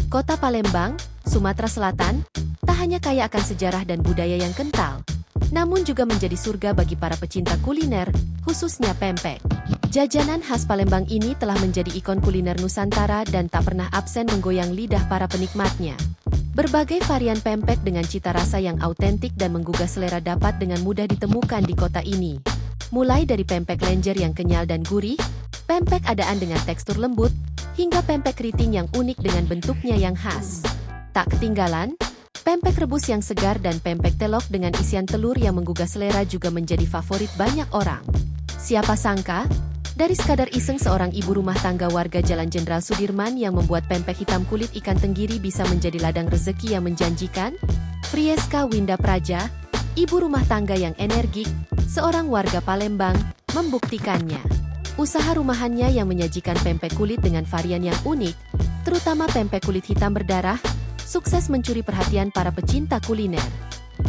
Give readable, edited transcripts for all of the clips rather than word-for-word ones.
Kota Palembang, Sumatera Selatan, tak hanya kaya akan sejarah dan budaya yang kental, namun juga menjadi surga bagi para pecinta kuliner, khususnya pempek. Jajanan khas Palembang ini telah menjadi ikon kuliner Nusantara dan tak pernah absen menggoyang lidah para penikmatnya. Berbagai varian pempek dengan cita rasa yang autentik dan menggugah selera dapat dengan mudah ditemukan di kota ini. Mulai dari pempek lenjer yang kenyal dan gurih, pempek adaan dengan tekstur lembut, hingga pempek keriting yang unik dengan bentuknya yang khas. Tak ketinggalan, pempek rebus yang segar dan pempek telok dengan isian telur yang menggugah selera juga menjadi favorit banyak orang. Siapa sangka, dari sekadar iseng seorang ibu rumah tangga warga Jalan Jenderal Sudirman yang membuat pempek hitam kulit ikan tenggiri bisa menjadi ladang rezeki yang menjanjikan? Frieska Winda Praja, ibu rumah tangga yang energik, seorang warga Palembang, membuktikannya. Usaha rumahannya yang menyajikan pempek kulit dengan varian yang unik, terutama pempek kulit hitam berdarah, sukses mencuri perhatian para pecinta kuliner.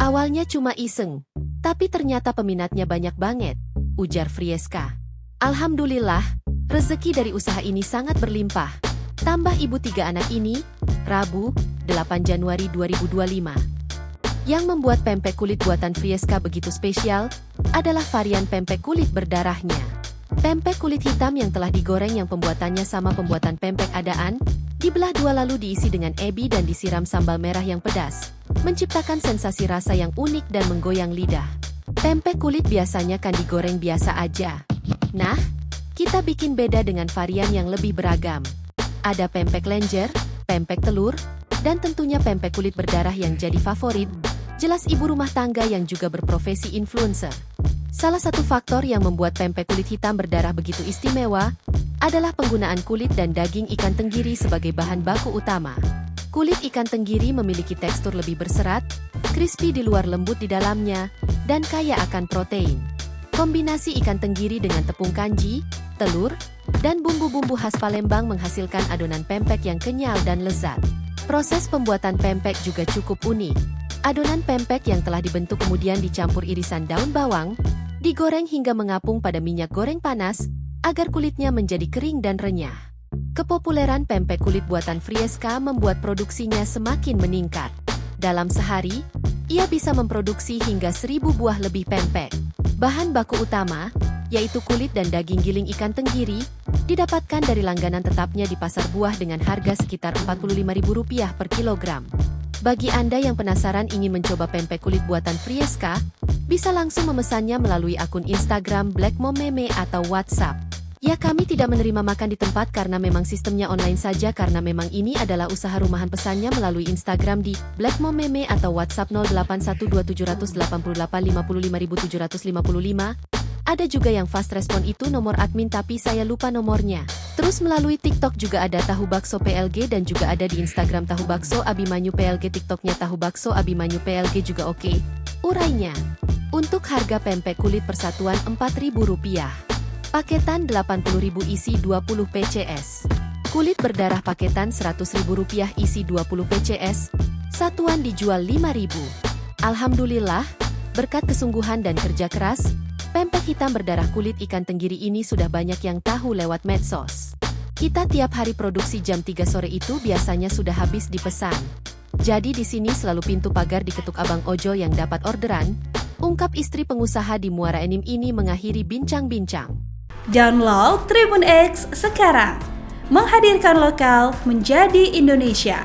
Awalnya cuma iseng, tapi ternyata peminatnya banyak banget, ujar Frieska. Alhamdulillah, rezeki dari usaha ini sangat berlimpah. Tambah ibu 3 anak ini, Rabu, 8 Januari 2025. Yang membuat pempek kulit buatan Frieska begitu spesial, adalah varian pempek kulit berdarahnya. Pempek kulit hitam yang telah digoreng yang pembuatannya sama pembuatan pempek adaan, dibelah dua lalu diisi dengan ebi dan disiram sambal merah yang pedas, menciptakan sensasi rasa yang unik dan menggoyang lidah. Pempek kulit biasanya kan digoreng biasa aja. Nah, kita bikin beda dengan varian yang lebih beragam. Ada pempek lenjer, pempek telur, dan tentunya pempek kulit berdarah yang jadi favorit, jelas ibu rumah tangga yang juga berprofesi influencer. Salah satu faktor yang membuat pempek kulit hitam berdarah begitu istimewa, adalah penggunaan kulit dan daging ikan tenggiri sebagai bahan baku utama. Kulit ikan tenggiri memiliki tekstur lebih berserat, crispy di luar lembut di dalamnya, dan kaya akan protein. Kombinasi ikan tenggiri dengan tepung kanji, telur, dan bumbu-bumbu khas Palembang menghasilkan adonan pempek yang kenyal dan lezat. Proses pembuatan pempek juga cukup unik. Adonan pempek yang telah dibentuk kemudian dicampur irisan daun bawang, digoreng hingga mengapung pada minyak goreng panas, agar kulitnya menjadi kering dan renyah. Kepopuleran pempek kulit buatan Frieska membuat produksinya semakin meningkat. Dalam sehari, ia bisa memproduksi hingga 1000 buah lebih pempek. Bahan baku utama, yaitu kulit dan daging giling ikan tenggiri, didapatkan dari langganan tetapnya di pasar buah dengan harga sekitar Rp45.000 per kilogram. Bagi Anda yang penasaran ingin mencoba pempek kulit buatan Frieska, bisa langsung memesannya melalui akun Instagram Black Mom Meme atau WhatsApp. Ya, kami tidak menerima makan di tempat karena memang sistemnya online saja karena memang ini adalah usaha rumahan. Pesannya melalui Instagram di Black Mom Meme atau WhatsApp 081278855755. Ada juga yang fast respon itu nomor admin tapi saya lupa nomornya. Terus melalui TikTok juga ada Tahu Bakso PLG dan juga ada di Instagram Tahu Bakso Abimanyu PLG, TikToknya Tahu Bakso Abimanyu PLG juga oke. Urainya, untuk harga pempek kulit persatuan Rp4.000. Paketan Rp80.000 isi 20 PCS. Kulit berdarah paketan Rp100.000 isi 20 PCS. Satuan dijual Rp5.000. Alhamdulillah, berkat kesungguhan dan kerja keras, pempek hitam berdarah kulit ikan tenggiri ini sudah banyak yang tahu lewat medsos. Kita tiap hari produksi jam 3 sore itu biasanya sudah habis dipesan. Jadi di sini selalu pintu pagar diketuk abang ojol yang dapat orderan, ungkap istri pengusaha di Muara Enim ini mengakhiri bincang-bincang. Download Tribun X sekarang, menghadirkan lokal menjadi Indonesia.